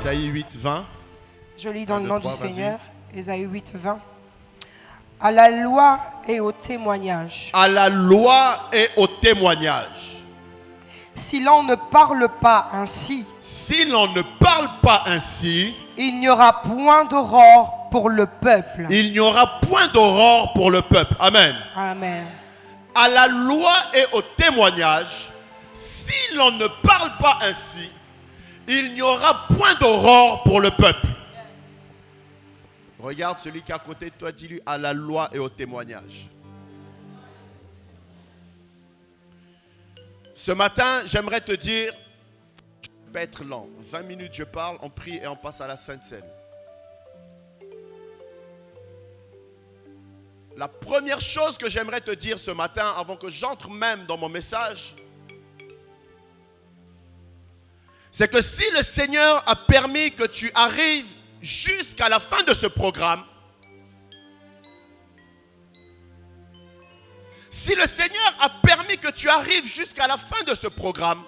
Ésaïe 8, 20. Je lis dans le nom du Seigneur, Ésaïe 8, 20. À la loi et au témoignage. À la loi et au témoignage. Si l'on ne parle pas ainsi. Si l'on ne parle pas ainsi. Il n'y aura point d'aurore pour le peuple. Il n'y aura point d'aurore pour le peuple. Amen. Amen. À la loi et au témoignage, si l'on ne parle pas ainsi, il n'y aura point d'aurore pour le peuple. Regarde celui qui est à côté de toi, dis-lui à la loi et au témoignage. Ce matin, j'aimerais te dire, je ne vais pas être lent. 20 minutes je parle, on prie et on passe à la Sainte Seine. La première chose que j'aimerais te dire ce matin, avant que j'entre même dans mon message, c'est que si le Seigneur a permis que tu arrives jusqu'à la fin de ce programme, si le Seigneur a permis que tu arrives jusqu'à la fin de ce programme,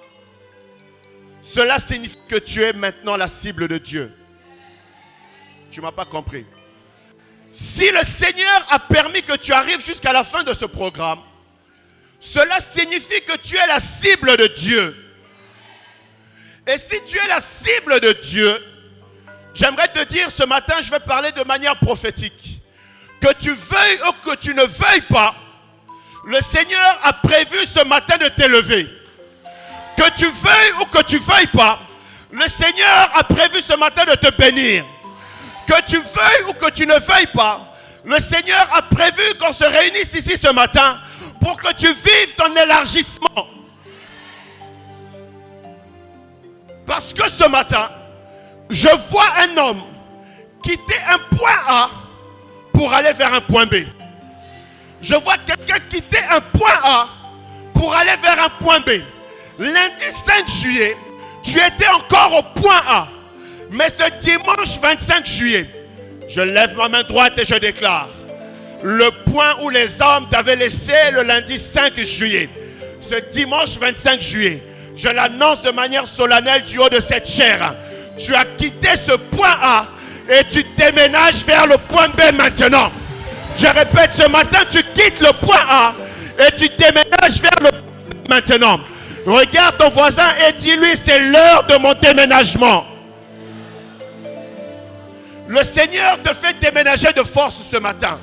cela signifie que tu es maintenant la cible de Dieu. Tu ne m'as pas compris. Si le Seigneur a permis que tu arrives jusqu'à la fin de ce programme, cela signifie que tu es la cible de Dieu. Et si tu es la cible de Dieu, j'aimerais te dire ce matin, je vais parler de manière prophétique. Que tu veuilles ou que tu ne veuilles pas, le Seigneur a prévu ce matin de t'élever. Que tu veuilles ou que tu ne veuilles pas, le Seigneur a prévu ce matin de te bénir. Que tu veuilles ou que tu ne veuilles pas, le Seigneur a prévu qu'on se réunisse ici ce matin pour que tu vives ton élargissement. Parce que ce matin, je vois un homme quitter un point A pour aller vers un point B. Je vois quelqu'un quitter un point A pour aller vers un point B. Lundi 5 juillet, tu étais encore au point A. Mais ce dimanche 25 juillet, je lève ma main droite et je déclare le point où les hommes t'avaient laissé le lundi 5 juillet. Ce dimanche 25 juillet, je l'annonce de manière solennelle du haut de cette chair. Tu as quitté ce point A et tu déménages vers le point B maintenant. Je répète, ce matin, tu quittes le point A et tu déménages vers le point B maintenant. Regarde ton voisin et dis-lui, c'est l'heure de mon déménagement. Le Seigneur te fait déménager de force ce matin.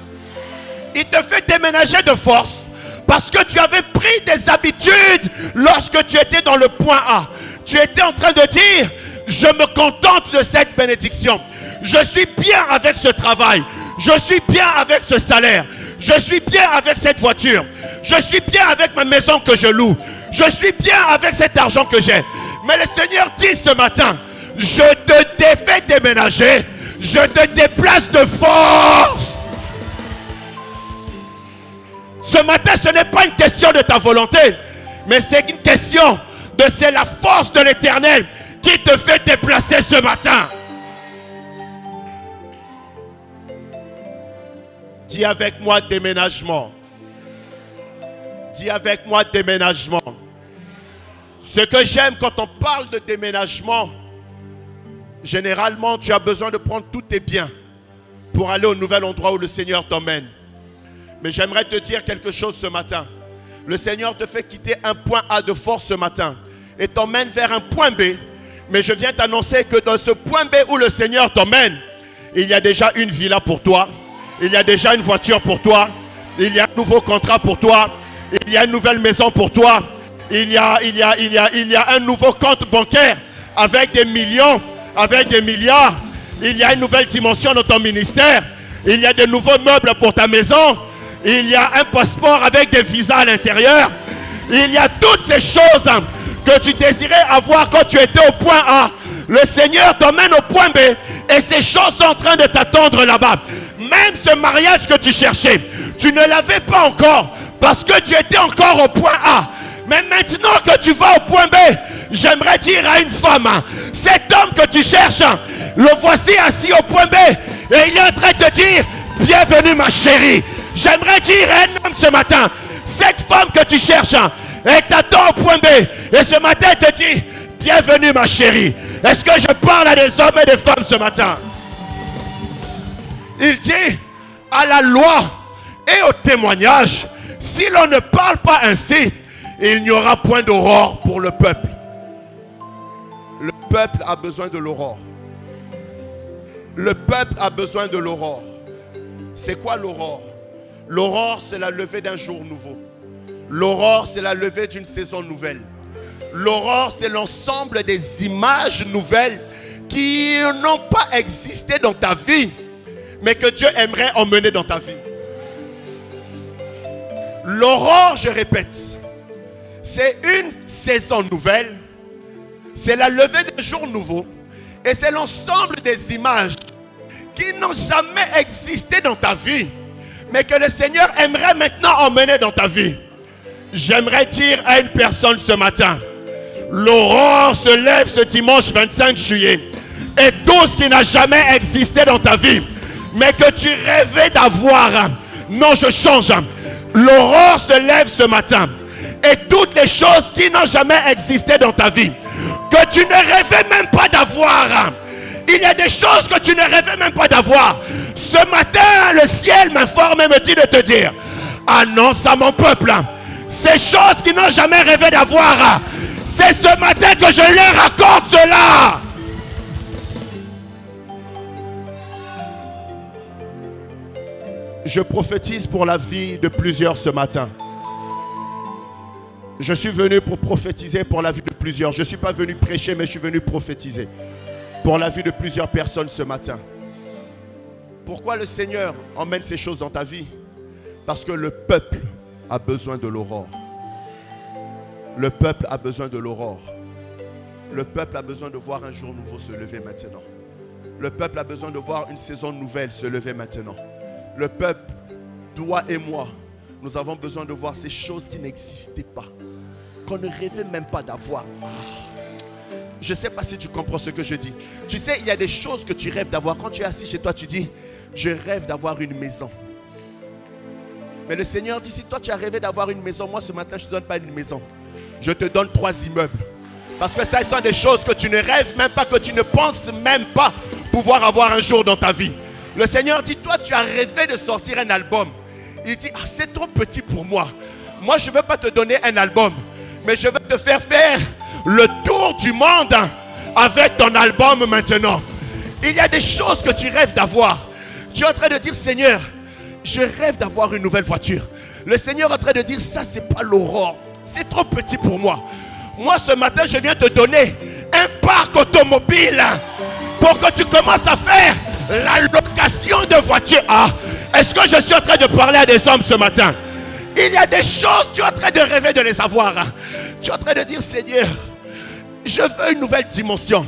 Il te fait déménager de force parce que tu avais pris des habitudes lorsque tu étais dans le point A. Tu étais en train de dire, je me contente de cette bénédiction. Je suis bien avec ce travail. Je suis bien avec ce salaire. Je suis bien avec cette voiture. Je suis bien avec ma maison que je loue. Je suis bien avec cet argent que j'ai. Mais le Seigneur dit ce matin, je te défais déménager. Je te déplace de force. Ce matin, ce n'est pas une question de ta volonté, mais c'est une question de c'est la force de l'Éternel qui te fait déplacer ce matin. Dis avec moi déménagement. Dis avec moi déménagement. Ce que j'aime quand on parle de déménagement, généralement, tu as besoin de prendre tous tes biens pour aller au nouvel endroit où le Seigneur t'emmène. Mais j'aimerais te dire quelque chose ce matin. Le Seigneur te fait quitter un point A de force ce matin et t'emmène vers un point B. Mais je viens t'annoncer que dans ce point B où le Seigneur t'emmène, il y a déjà une villa pour toi. Il y a déjà une voiture pour toi. Il y a un nouveau contrat pour toi. Il y a une nouvelle maison pour toi. Il y a un nouveau compte bancaire avec des millions, avec des milliards. Il y a une nouvelle dimension dans ton ministère. Il y a de nouveaux meubles pour ta maison. Il y a un passeport avec des visas à l'intérieur. Il y a toutes ces choses que tu désirais avoir quand tu étais au point A. Le Seigneur t'emmène au point B et ces choses sont en train de t'attendre là-bas. Même ce mariage que tu cherchais, tu ne l'avais pas encore parce que tu étais encore au point A. Mais maintenant que tu vas au point B, j'aimerais dire à une femme, cet homme que tu cherches, le voici assis au point B et il est en train de te dire, bienvenue ma chérie. J'aimerais dire à un homme ce matin, cette femme que tu cherches, elle t'attend au point B et ce matin elle te dit, bienvenue ma chérie. Est-ce que je parle à des hommes et des femmes ce matin? Il dit à la loi et au témoignage, si l'on ne parle pas ainsi, il n'y aura point d'aurore pour le peuple. Le peuple a besoin de l'aurore. Le peuple a besoin de l'aurore. C'est quoi l'aurore? L'aurore, c'est la levée d'un jour nouveau. L'aurore, c'est la levée d'une saison nouvelle. L'aurore, c'est l'ensemble des images nouvelles qui n'ont pas existé dans ta vie, mais que Dieu aimerait emmener dans ta vie. L'aurore, je répète, c'est une saison nouvelle, c'est la levée d'un jour nouveau, et c'est l'ensemble des images qui n'ont jamais existé dans ta vie, mais que le Seigneur aimerait maintenant emmener dans ta vie. J'aimerais dire à une personne ce matin, l'aurore se lève ce dimanche 25 juillet, et tout ce qui n'a jamais existé dans ta vie, mais que tu rêvais d'avoir, non, je change. L'aurore se lève ce matin, et toutes les choses qui n'ont jamais existé dans ta vie, que tu ne rêvais même pas d'avoir. Il y a des choses que tu ne rêvais même pas d'avoir. Ce matin, le ciel m'informe et me dit de te dire, annonce à mon peuple, ces choses qu'ils n'ont jamais rêvé d'avoir, c'est ce matin que je leur accorde cela. Je prophétise pour la vie de plusieurs ce matin. Je suis venu pour prophétiser pour la vie de plusieurs. Je ne suis pas venu prêcher, mais je suis venu prophétiser pour la vie de plusieurs personnes ce matin. Pourquoi le Seigneur emmène ces choses dans ta vie? Parce que le peuple a besoin de l'aurore. Le peuple a besoin de l'aurore. Le peuple a besoin de voir un jour nouveau se lever maintenant. Le peuple a besoin de voir une saison nouvelle se lever maintenant. Le peuple, toi et moi, nous avons besoin de voir ces choses qui n'existaient pas, qu'on ne rêvait même pas d'avoir. Je ne sais pas si tu comprends ce que je dis. Tu sais, il y a des choses que tu rêves d'avoir. Quand tu es assis chez toi, tu dis, je rêve d'avoir une maison. Mais le Seigneur dit, si toi tu as rêvé d'avoir une maison, moi ce matin je ne te donne pas une maison. Je te donne 3 immeubles. Parce que ça, ce sont des choses que tu ne rêves même pas, que tu ne penses même pas pouvoir avoir un jour dans ta vie. Le Seigneur dit, toi tu as rêvé de sortir un album. Il dit, ah, c'est trop petit pour moi. Moi je ne veux pas te donner un album, mais je veux te faire le tour du monde avec ton album maintenant. Il y a des choses que tu rêves d'avoir. Tu es en train de dire, Seigneur, je rêve d'avoir une nouvelle voiture. Le Seigneur est en train de dire, ça c'est pas l'aurore. C'est trop petit pour moi. Moi ce matin je viens te donner un parc automobile pour que tu commences à faire la location de voitures. Ah, est-ce que je suis en train de parler à des hommes ce matin? Il y a des choses, tu es en train de rêver de les avoir. Tu es en train de dire, Seigneur, je veux une nouvelle dimension.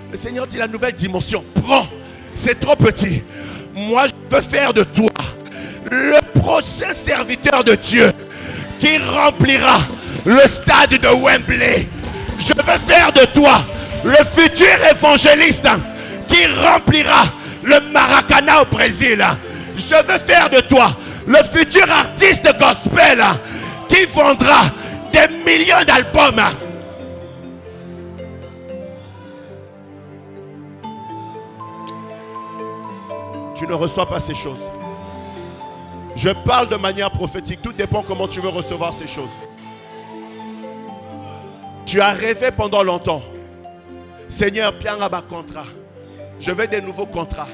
Le Seigneur dit, la nouvelle dimension, prends, c'est trop petit. Moi je veux faire de toi le prochain serviteur de Dieu qui remplira le stade de Wembley. Je veux faire de toi le futur évangéliste qui remplira le Maracana au Brésil. Je veux faire de toi le futur artiste gospel qui vendra des millions d'albums. Tu ne reçois pas ces choses. Je parle de manière prophétique. Tout dépend comment tu veux recevoir ces choses. Tu as rêvé pendant longtemps. Seigneur, bien à ma contrat. Je veux des nouveaux contrats.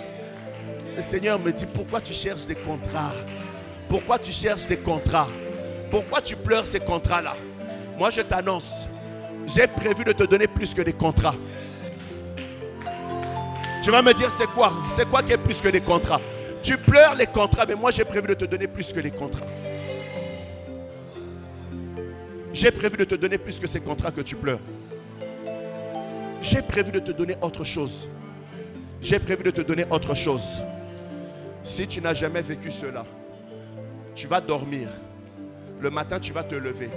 Le Seigneur me dit, pourquoi tu cherches des contrats? Pourquoi tu cherches des contrats? Pourquoi tu pleures ces contrats-là? Moi, je t'annonce, j'ai prévu de te donner plus que des contrats. Tu vas me dire, c'est quoi? C'est quoi qui est plus que des contrats? Tu pleures les contrats, mais moi, j'ai prévu de te donner plus que les contrats. J'ai prévu de te donner plus que ces contrats que tu pleures. J'ai prévu de te donner autre chose. J'ai prévu de te donner autre chose. Si tu n'as jamais vécu cela, tu vas dormir. Le matin, tu vas te lever.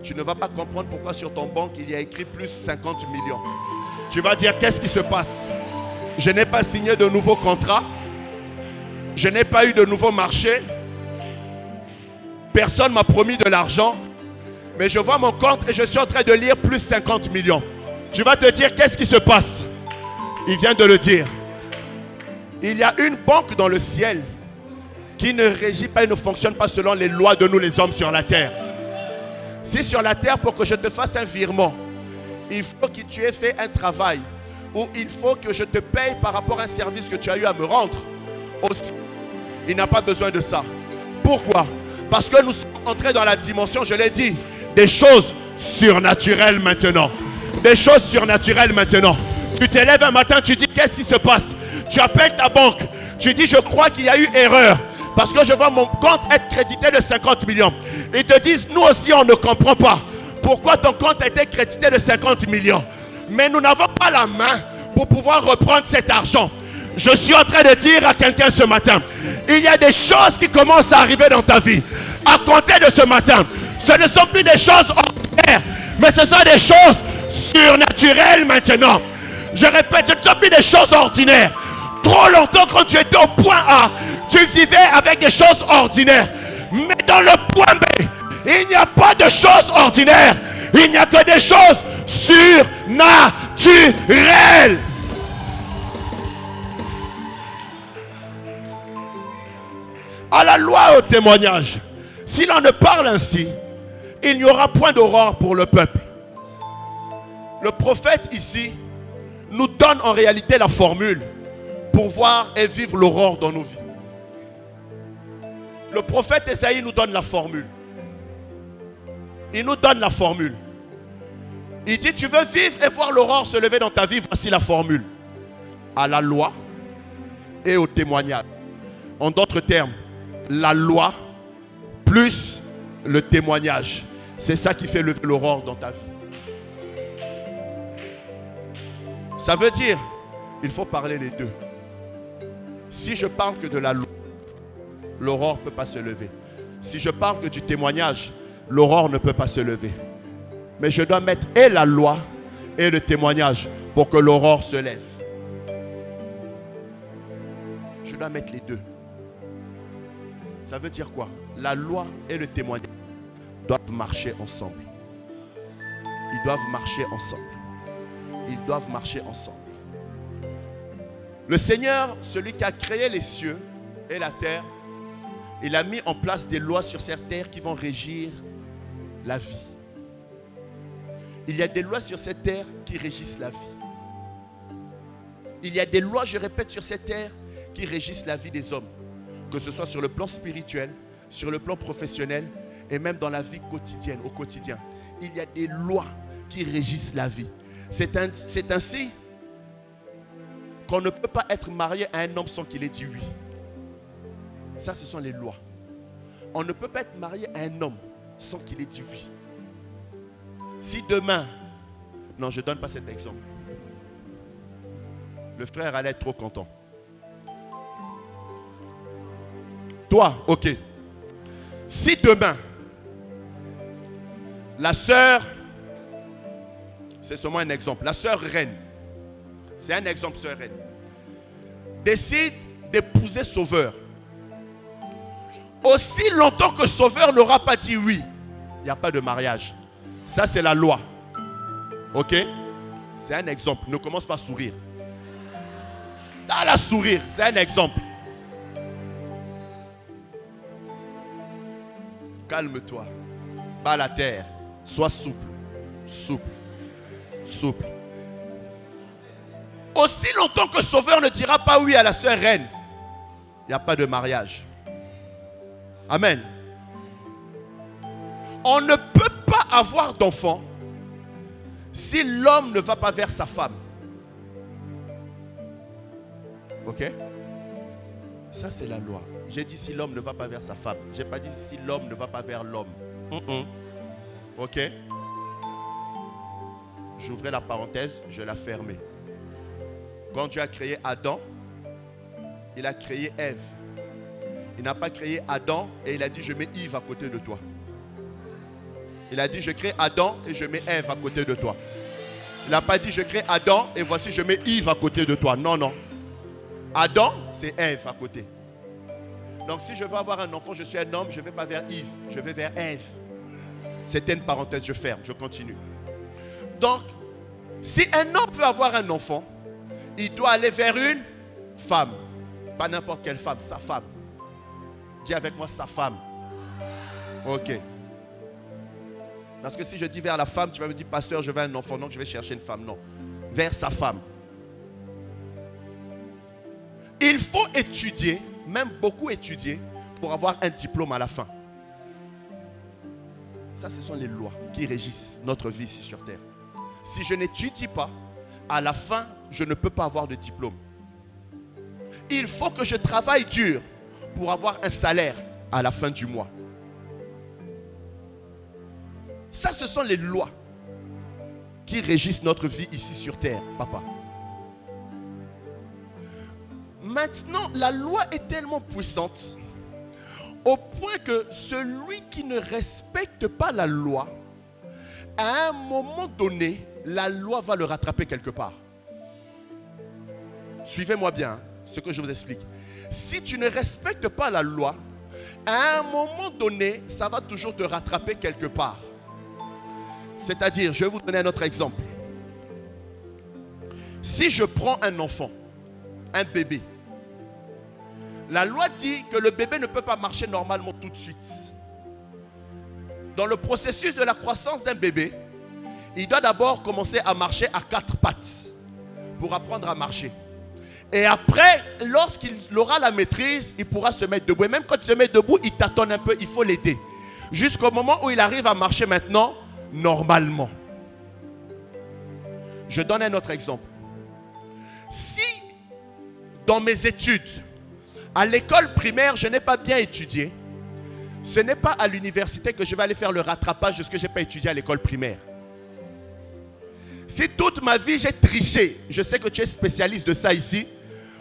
Tu ne vas pas comprendre pourquoi sur ton banque, il y a écrit plus 50 millions. Tu vas dire, qu'est-ce qui se passe? Je n'ai pas signé de nouveaux contrats. Je n'ai pas eu de nouveau marché. Personne ne m'a promis de l'argent. Mais je vois mon compte et je suis en train de lire plus 50 millions. Tu vas te dire, qu'est-ce qui se passe? Il vient de le dire. Il y a une banque dans le ciel qui ne régit pas et ne fonctionne pas selon les lois de nous les hommes sur la terre. Si sur la terre, pour que je te fasse un virement, il faut que tu aies fait un travail, ou il faut que je te paye par rapport à un service que tu as eu à me rendre, aussi, il n'a pas besoin de ça. Pourquoi? Parce que nous sommes entrés dans la dimension, je l'ai dit, des choses surnaturelles maintenant. Des choses surnaturelles maintenant. Tu te lèves un matin, tu dis qu'est-ce qui se passe? Tu appelles ta banque, tu dis je crois qu'il y a eu erreur. Parce que je vois mon compte être crédité de 50 millions. Ils te disent, nous aussi on ne comprend pas. Pourquoi ton compte a été crédité de 50 millions? Mais nous n'avons pas la main pour pouvoir reprendre cet argent. Je suis en train de dire à quelqu'un ce matin, il y a des choses qui commencent à arriver dans ta vie. À compter de ce matin, ce ne sont plus des choses ordinaires, mais ce sont des choses surnaturelles maintenant. Je répète, ce ne sont plus des choses ordinaires. Trop longtemps quand tu étais au point A, tu vivais avec des choses ordinaires. Mais dans le point B, il n'y a pas de choses ordinaires. Il n'y a que des choses surnaturelles. À la loi et au témoignage, si l'on ne parle ainsi, il n'y aura point d'aurore pour le peuple. Le prophète ici nous donne en réalité la formule pour voir et vivre l'aurore dans nos vies. Le prophète Esaïe nous donne la formule. Il nous donne la formule. Il dit, tu veux vivre et voir l'aurore se lever dans ta vie, voici la formule. À la loi et au témoignage. En d'autres termes, la loi plus le témoignage. C'est ça qui fait lever l'aurore dans ta vie. Ça veut dire, il faut parler les deux. Si je parle que de la loi, l'aurore ne peut pas se lever. Si je parle que du témoignage, l'aurore ne peut pas se lever. Mais je dois mettre et la loi et le témoignage pour que l'aurore se lève. Je dois mettre les deux. Ça veut dire quoi? La loi et le témoignage doivent marcher ensemble. Ils doivent marcher ensemble. Ils doivent marcher ensemble. Le Seigneur, celui qui a créé les cieux et la terre, il a mis en place des lois sur cette terre qui vont régir la vie. Il y a des lois sur cette terre qui régissent la vie. Il y a des lois, je répète, sur cette terre qui régissent la vie des hommes. Que ce soit sur le plan spirituel, sur le plan professionnel et même dans la vie quotidienne, au quotidien. Il y a des lois qui régissent la vie. C'est ainsi qu'on ne peut pas être marié à un homme sans qu'il ait dit oui. Ça, ce sont les lois. On ne peut pas être marié à un homme sans qu'il ait dit oui. Si demain, non, je ne donne pas cet exemple. Le frère allait être trop content. Toi, ok. Si demain, la sœur, c'est seulement un exemple, la sœur Reine, c'est un exemple, sœur Reine, décide d'épouser Sauveur. Aussi longtemps que Sauveur n'aura pas dit oui, il n'y a pas de mariage. Ça, c'est la loi. Ok? C'est un exemple. Ne commence pas à sourire. T'as la sourire, c'est un exemple. Calme-toi. Bas la terre. Sois souple. Souple. Souple. Aussi longtemps que Sauveur ne dira pas oui à la sœur Reine, il n'y a pas de mariage. Amen. On ne peut pas avoir d'enfant si l'homme ne va pas vers sa femme. Ok? Ça, c'est la loi. J'ai dit si l'homme ne va pas vers sa femme. Je n'ai pas dit si l'homme ne va pas vers l'homme. Ok? J'ouvrais la parenthèse, je la fermais. Quand Dieu a créé Adam, il a créé Ève. Il n'a pas créé Adam et il a dit je mets Yves à côté de toi. Il a dit je crée Adam et je mets Ève à côté de toi. Il n'a pas dit je crée Adam et voici je mets Yves à côté de toi. Non, non. Adam, c'est Ève à côté. Donc si je veux avoir un enfant, je suis un homme, je ne vais pas vers Yves, je vais vers Ève. C'était une parenthèse, je ferme, je continue. Donc, si un homme veut avoir un enfant, il doit aller vers une femme. Pas n'importe quelle femme, sa femme. Dis avec moi sa femme. Ok. Parce que si je dis vers la femme, tu vas me dire, pasteur, je veux un enfant, donc je vais chercher une femme. Non. Vers sa femme. Il faut étudier, même beaucoup étudier, pour avoir un diplôme à la fin. Ça, ce sont les lois qui régissent notre vie ici sur terre. Si je n'étudie pas, à la fin, je ne peux pas avoir de diplôme. Il faut que je travaille dur pour avoir un salaire à la fin du mois. Ça, ce sont les lois qui régissent notre vie ici sur terre, papa. Maintenant, la loi est tellement puissante au point que celui qui ne respecte pas la loi, à un moment donné, la loi va le rattraper quelque part. Suivez-moi bien ce que je vous explique. Si tu ne respectes pas la loi, à un moment donné, ça va toujours te rattraper quelque part. C'est-à-dire, je vais vous donner un autre exemple. Si je prends un enfant, un bébé, la loi dit que le bébé ne peut pas marcher normalement tout de suite. Dans le processus de la croissance d'un bébé, il doit d'abord commencer à marcher à 4 pattes pour apprendre à marcher. Et après, lorsqu'il aura la maîtrise, il pourra se mettre debout. Et même quand il se met debout, il tâtonne un peu, il faut l'aider. Jusqu'au moment où il arrive à marcher maintenant, normalement. Je donne un autre exemple. Si, dans mes études, à l'école primaire, je n'ai pas bien étudié, ce n'est pas à l'université que je vais aller faire le rattrapage de ce que je n'ai pas étudié à l'école primaire. Si toute ma vie j'ai triché, je sais que tu es spécialiste de ça ici,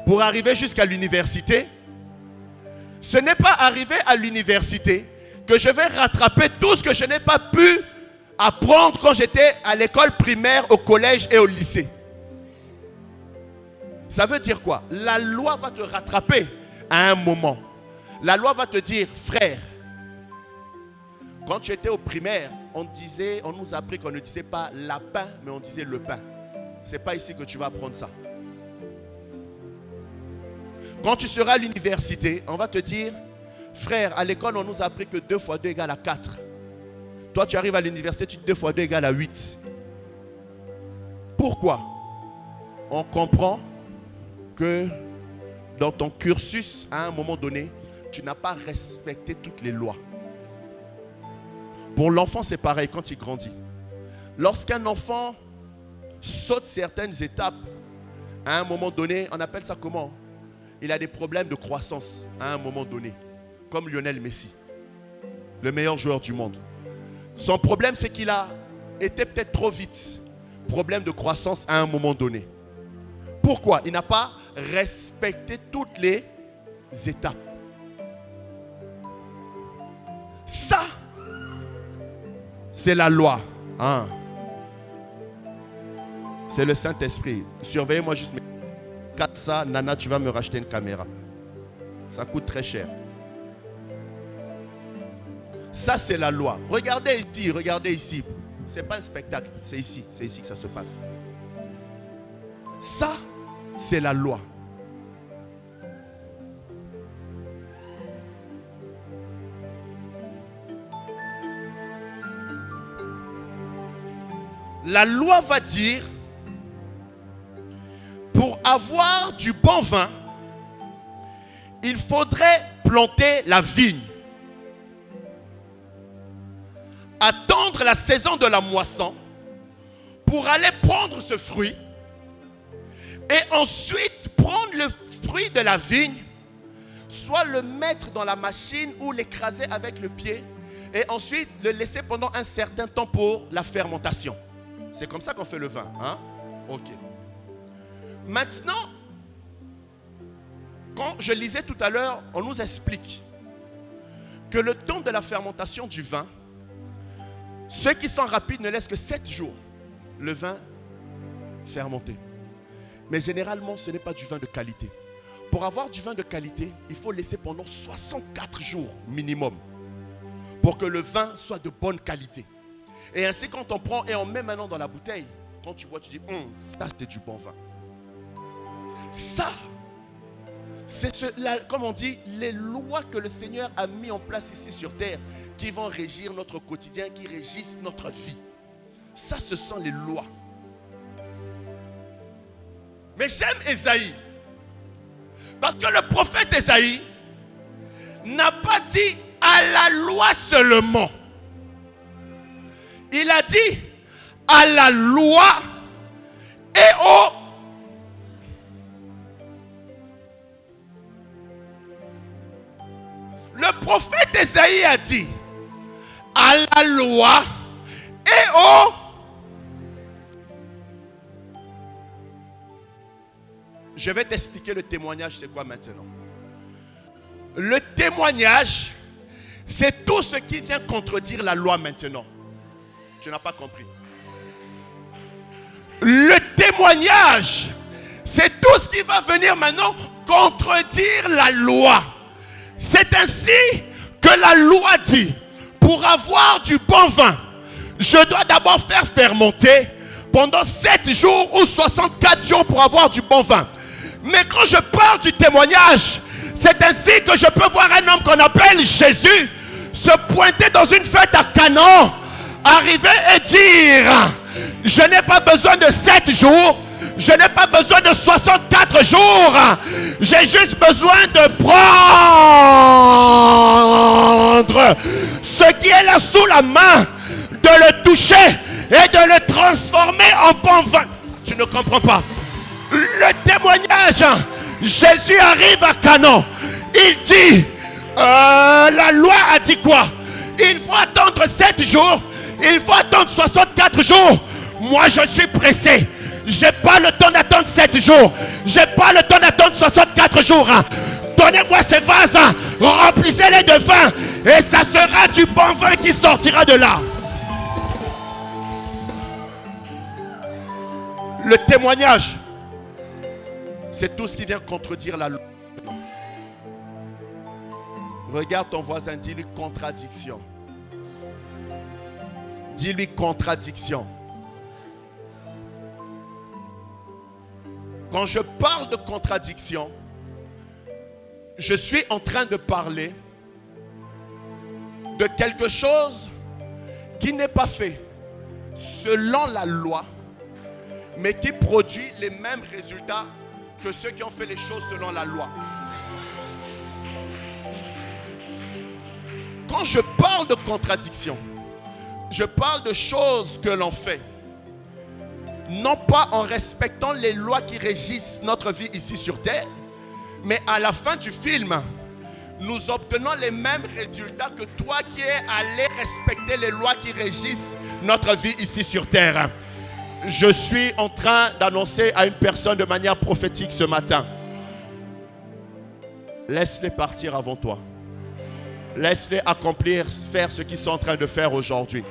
pour arriver jusqu'à l'université, ce n'est pas arrivé à l'université que je vais rattraper tout ce que je n'ai pas pu apprendre quand j'étais à l'école primaire, au collège et au lycée. Ça veut dire quoi? La loi va te rattraper à un moment. La loi va te dire, frère, quand tu étais au primaire, on nous a appris qu'on ne disait pas lapin, mais on disait le pain. Ce n'est pas ici que tu vas apprendre ça. Quand tu seras à l'université, on va te dire, frère, à l'école, on nous a appris que 2 fois 2 égale à 4. Toi, tu arrives à l'université, tu dis 2 fois 2 égale à 8. Pourquoi? On comprend que dans ton cursus, à un moment donné, tu n'as pas respecté toutes les lois. Pour l'enfant, c'est pareil quand il grandit. Lorsqu'un enfant saute certaines étapes, à un moment donné, on appelle ça comment? Il a des problèmes de croissance à un moment donné. Comme Lionel Messi, le meilleur joueur du monde. Son problème, c'est qu'il a été peut-être trop vite. Problème de croissance à un moment donné. Pourquoi? Il n'a pas respecté toutes les étapes. Ça, c'est la loi. Hein? C'est le Saint-Esprit. Surveillez-moi juste. Ça, Nana, tu vas me racheter une caméra. Ça coûte très cher. Ça, c'est la loi. Regardez ici, regardez ici. Ce n'est pas un spectacle, c'est ici que ça se passe. Ça, c'est la loi. La loi va dire, pour avoir du bon vin, il faudrait planter la vigne. Attendre la saison de la moisson pour aller prendre ce fruit et ensuite prendre le fruit de la vigne, soit le mettre dans la machine ou l'écraser avec le pied et ensuite le laisser pendant un certain temps pour la fermentation. C'est comme ça qu'on fait le vin, hein? Ok. Maintenant, quand je lisais tout à l'heure, on nous explique que le temps de la fermentation du vin, ceux qui sont rapides ne laissent que 7 jours le vin fermenté. Mais généralement, ce n'est pas du vin de qualité. Pour avoir du vin de qualité, il faut laisser pendant 64 jours minimum pour que le vin soit de bonne qualité. Et ainsi, quand on prend et on met maintenant dans la bouteille, quand tu bois, tu dis, ça c'est du bon vin. Ça, c'est comme on dit, les lois que le Seigneur a mis en place ici sur terre, qui vont régir notre quotidien, qui régissent notre vie. Ça, ce sont les lois. Mais j'aime Ésaïe. Parce que le prophète Ésaïe n'a pas dit à la loi seulement. Il a dit à la loi et au... Le prophète Ésaïe a dit à la loi et au... Je vais t'expliquer le témoignage, c'est quoi maintenant. Le témoignage, c'est tout ce qui vient contredire la loi maintenant. Tu n'as pas compris. Le témoignage, c'est tout ce qui va venir maintenant contredire la loi. C'est ainsi que la loi dit, pour avoir du bon vin, je dois d'abord faire fermenter pendant 7 jours ou 64 jours pour avoir du bon vin. Mais quand je parle du témoignage, c'est ainsi que je peux voir un homme qu'on appelle Jésus se pointer dans une fête à Canaan, arriver et dire, je n'ai pas besoin de 7 jours, je n'ai pas besoin de 64 jours, j'ai juste besoin de prendre ce qui est là sous la main, de le toucher et de le transformer en bon vin. Tu ne comprends pas. Le témoignage, Jésus arrive à Canaan. Il dit, la loi a dit quoi? Il faut attendre 7 jours, il faut attendre 64 jours. Moi je suis pressé. J'ai pas le temps d'attendre 7 jours. J'ai pas le temps d'attendre 64 jours. Donnez-moi ces vases, remplissez-les de vin et ça sera du bon vin qui sortira de là. Le témoignage, c'est tout ce qui vient contredire la loi. Regarde ton voisin, dis-lui contradiction. Dis-lui contradiction. Quand je parle de contradiction, je suis en train de parler de quelque chose qui n'est pas fait selon la loi, mais qui produit les mêmes résultats que ceux qui ont fait les choses selon la loi. Quand je parle de contradiction, je parle de choses que l'on fait, non pas en respectant les lois qui régissent notre vie ici sur terre, mais à la fin du film, nous obtenons les mêmes résultats que toi qui es allé respecter les lois qui régissent notre vie ici sur terre. Je suis en train d'annoncer à une personne de manière prophétique ce matin. Laisse-les partir avant toi. Laisse-les accomplir, faire ce qu'ils sont en train de faire aujourd'hui.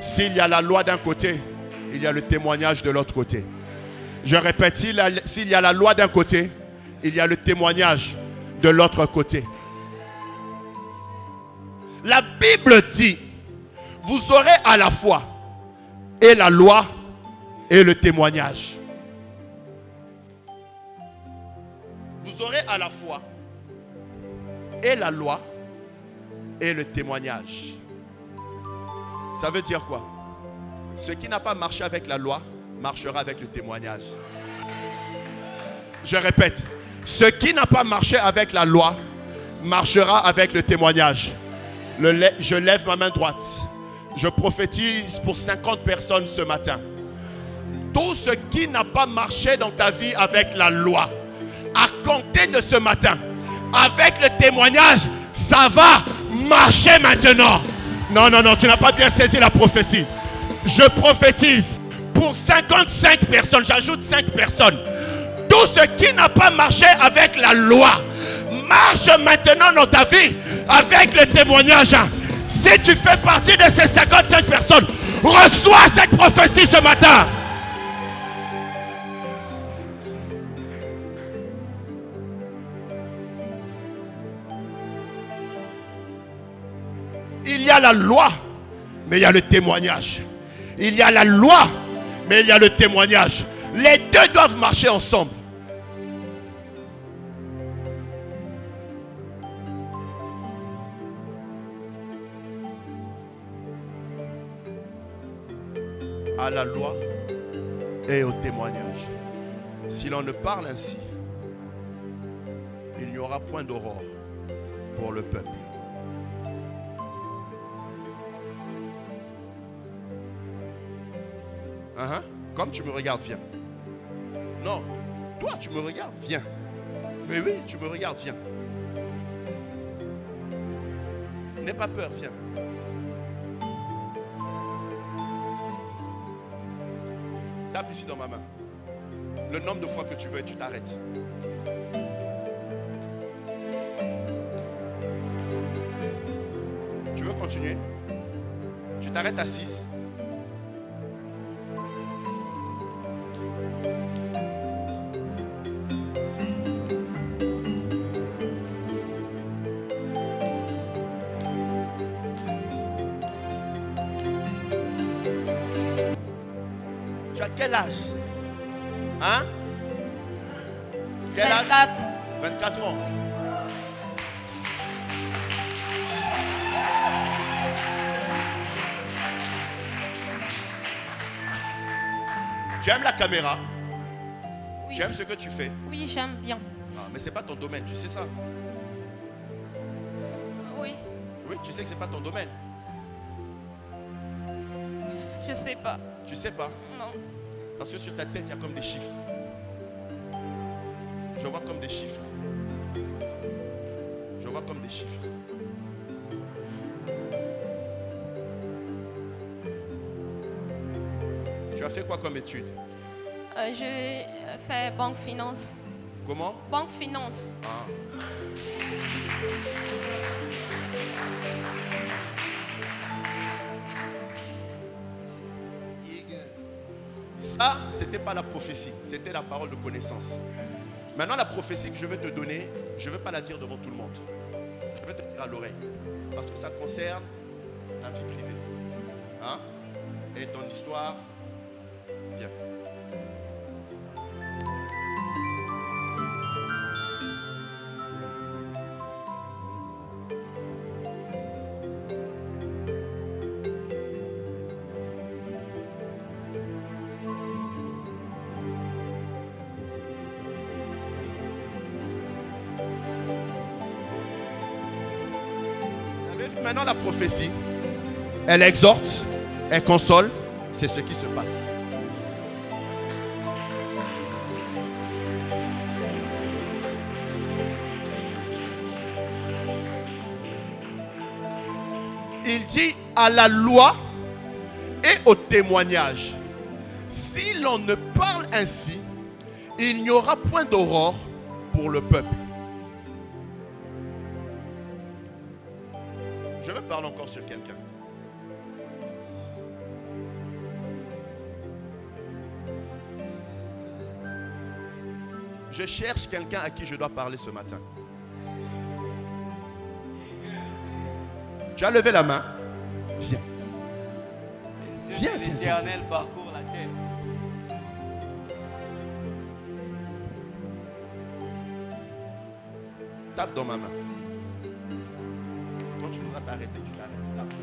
S'il y a la loi d'un côté, il y a le témoignage de l'autre côté. Je répète, s'il y a la loi d'un côté, il y a le témoignage de l'autre côté. La Bible dit, vous aurez à la fois et la loi et le témoignage. Vous aurez à la fois et la loi et le témoignage. Ça veut dire quoi? Ce qui n'a pas marché avec la loi marchera avec le témoignage. Je répète, ce qui n'a pas marché avec la loi marchera avec le témoignage. Je lève ma main droite. Je prophétise pour 50 personnes ce matin. Tout ce qui n'a pas marché dans ta vie avec la loi, à compter de ce matin, avec le témoignage, ça va marcher maintenant. Non, non, non, tu n'as pas bien saisi la prophétie. Je prophétise pour 55 personnes, j'ajoute 5 personnes. Tout ce qui n'a pas marché avec la loi, marche maintenant dans ta vie avec le témoignage. Si tu fais partie de ces 55 personnes, reçois cette prophétie ce matin. Il y a la loi, mais il y a le témoignage. Il y a la loi, mais il y a le témoignage. Les deux doivent marcher ensemble. à la loi et au témoignage. Si l'on ne parle ainsi, il n'y aura point d'aurore pour le peuple. Comme tu me regardes, viens. Non, toi tu me regardes, viens. Mais oui, tu me regardes, viens. N'aie pas peur, viens. Tape ici dans ma main. Le nombre de fois que tu veux et tu t'arrêtes. Tu veux continuer? Tu t'arrêtes à 6. Tu as quel âge? Hein? Quel âge? 24 ans. Tu aimes la caméra? Oui. Tu aimes ce que tu fais? Oui, j'aime bien. Ah, mais c'est pas ton domaine, tu sais ça? Oui, Oui, tu sais que c'est pas ton domaine. je sais pas. Tu sais pas? Non. Parce que sur ta tête, il y a comme des chiffres. Je vois comme des chiffres. Je vois comme des chiffres. Tu as fait quoi comme étude? Je fais banque finance. Comment? Banque finance. Ah. Ça, ce n'était pas la prophétie, c'était la parole de connaissance. Maintenant, la prophétie que je vais te donner, je ne vais pas la dire devant tout le monde. Je vais te dire à l'oreille. Parce que ça concerne ta vie privée. Hein? Et ton histoire. Viens. Maintenant, la prophétie, elle exhorte, elle console, c'est ce qui se passe. Il dit à la loi et au témoignage, si l'on ne parle ainsi, il n'y aura point d'aurore pour le peuple. Je veux parler encore sur quelqu'un. Je cherche quelqu'un à qui je dois parler ce matin. Tu as levé la main. Viens. Viens. L'Éternel parcourt la terre. Tape dans ma main. Quand tu voudras t'arrêter, tu t'arrêtes. Tape.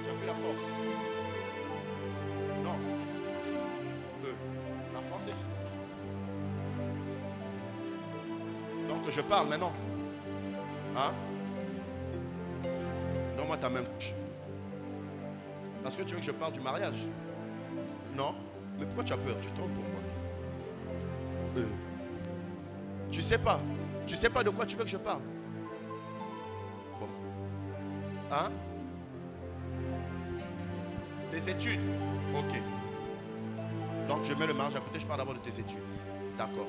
Tu as plus la force. Non. La force est finie. Donc je parle maintenant. Hein? Donne-moi ta main. Parce que tu veux que je parle du mariage? Non? Mais pourquoi tu as peur? Tu tombes pourquoi? Tu sais pas. Tu sais pas de quoi tu veux que je parle? Bon. Hein? Tes études? Ok. Donc je mets le mariage à côté, je parle d'abord de tes études. D'accord.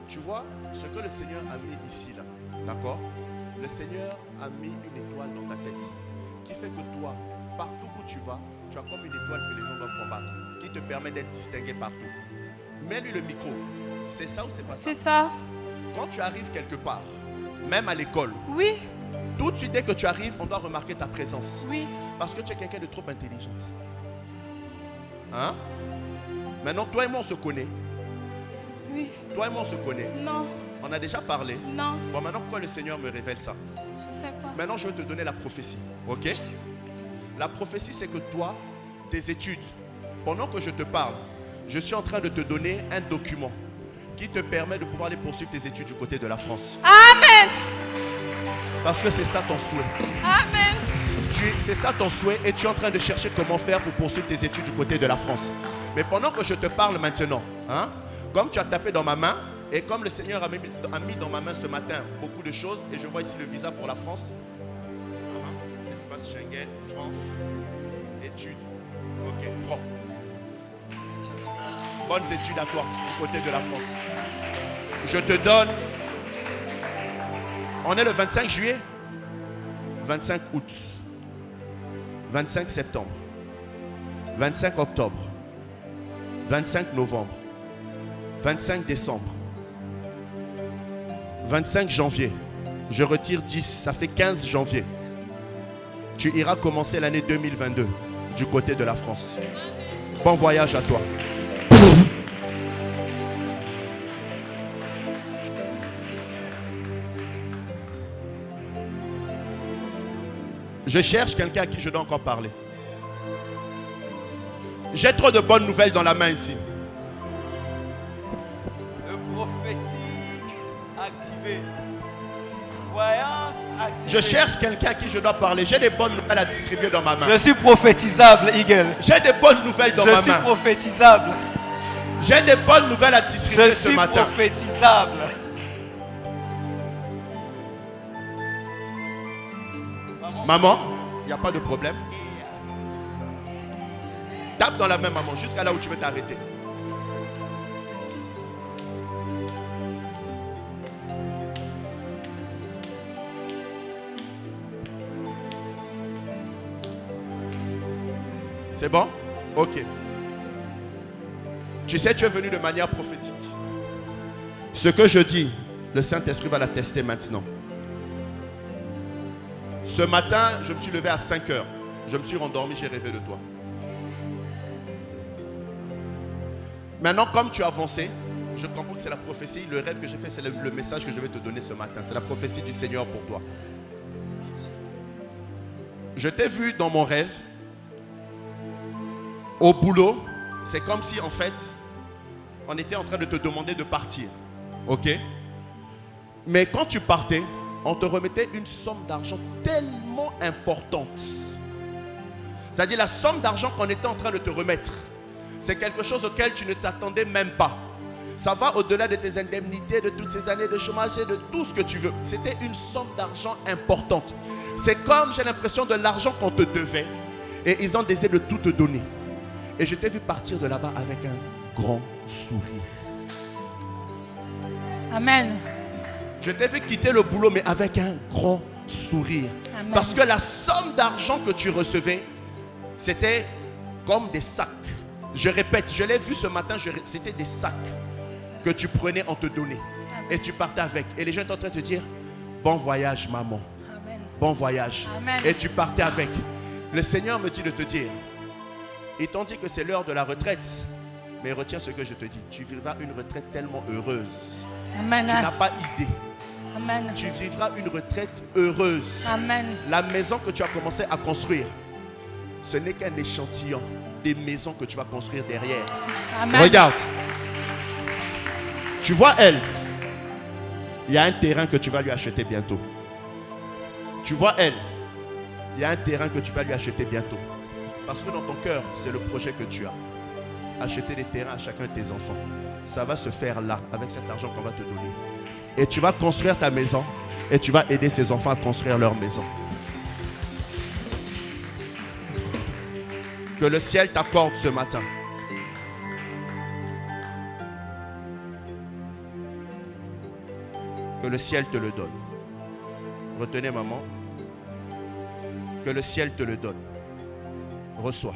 Tu vois, ce que le Seigneur a mis ici, là, d'accord? Le Seigneur a mis une étoile dans ta tête qui fait que toi, partout où tu vas, tu as comme une étoile que les gens doivent combattre, qui te permet d'être distingué partout. Mets-lui le micro. C'est ça ou c'est pas ça? C'est ça. Quand tu arrives quelque part, même à l'école, Oui. Tout de suite, dès que tu arrives, on doit remarquer ta présence. Oui. Parce que tu es quelqu'un de trop intelligente. Hein? Maintenant, toi et moi, on se connaît. Oui. Toi et moi, on se connaît. Non. On a déjà parlé. Non. Bon, maintenant, pourquoi le Seigneur me révèle ça? Je sais pas. Maintenant, je vais te donner la prophétie. Ok? La prophétie, c'est que toi, tes études, pendant que je te parle, je suis en train de te donner un document qui te permet de pouvoir aller poursuivre tes études du côté de la France. Amen. Parce que c'est ça ton souhait. Amen. C'est ça ton souhait et tu es en train de chercher comment faire pour poursuivre tes études du côté de la France. Mais pendant que je te parle maintenant, hein, comme tu as tapé dans ma main et comme le Seigneur a mis dans ma main ce matin beaucoup de choses, et je vois ici le visa pour la France, espace Schengen, France, études. Ok, prends. Bonnes études à toi du côté de la France. Je te donne. On est le 25 juillet, 25 août, 25 septembre, 25 octobre, 25 novembre, 25 décembre, 25 janvier. Je retire 10, ça fait 15 janvier. Tu iras commencer l'année 2022 du côté de la France. Bon voyage à toi. Je cherche quelqu'un à qui je dois encore parler. J'ai trop de bonnes nouvelles dans la main ici. Le prophétique activé. Voyance activée. Je cherche quelqu'un à qui je dois parler. J'ai des bonnes nouvelles à distribuer dans ma main. Je suis prophétisable, Eagle. J'ai des bonnes nouvelles dans ma Je suis main. prophétisable. J'ai des bonnes nouvelles à distribuer Je ce suis matin. prophétisable. Maman, il n'y a pas de problème. Tape dans la main, maman, jusqu'à là où tu veux t'arrêter. C'est bon? Ok. Tu sais, tu es venu de manière prophétique. Ce que je dis, le Saint-Esprit va l'attester maintenant. Ce matin, je me suis levé à 5 heures. Je me suis rendormi, j'ai rêvé de toi. Maintenant, comme tu as avancé, je comprends que c'est la prophétie. Le rêve que j'ai fait, c'est le message que je vais te donner ce matin. C'est la prophétie du Seigneur pour toi. Je t'ai vu dans mon rêve. Au boulot, c'est comme si en fait, on était en train de te demander de partir. Ok? Mais quand tu partais, on te remettait une somme d'argent tellement importante. C'est-à-dire la somme d'argent qu'on était en train de te remettre. C'est quelque chose auquel tu ne t'attendais même pas. Ça va au-delà de tes indemnités, de toutes ces années de chômage et de tout ce que tu veux. C'était une somme d'argent importante. C'est comme, j'ai l'impression, de l'argent qu'on te devait. Et ils ont décidé de tout te donner. Et je t'ai vu partir de là-bas avec un grand sourire. Amen. Je t'ai vu quitter le boulot, mais avec un grand sourire. Amen. Parce que la somme d'argent que tu recevais, c'était comme des sacs. Je répète, je l'ai vu ce matin, c'était des sacs que tu prenais, on te donnait. Et tu partais avec. Et les gens étaient en train de te dire, bon voyage maman. Amen. Bon voyage. Amen. Et tu partais avec. Le Seigneur me dit de te dire, ils t'ont dit que c'est l'heure de la retraite. Mais retiens ce que je te dis. Tu vivras une retraite tellement heureuse. Amen. Tu n'as pas idée. Amen. Tu vivras une retraite heureuse. Amen. La maison que tu as commencé à construire, ce n'est qu'un échantillon des maisons que tu vas construire derrière. Amen. Regarde. Tu vois elle. Il y a un terrain que tu vas lui acheter bientôt. Tu vois elle. Il y a un terrain que tu vas lui acheter bientôt. Parce que dans ton cœur, c'est le projet que tu as. Acheter des terrains à chacun de tes enfants. Ça va se faire là, avec cet argent qu'on va te donner. Et tu vas construire ta maison. Et tu vas aider ces enfants à construire leur maison. Que le ciel t'accorde ce matin. Que le ciel te le donne. Retenez maman. Que le ciel te le donne. Reçois.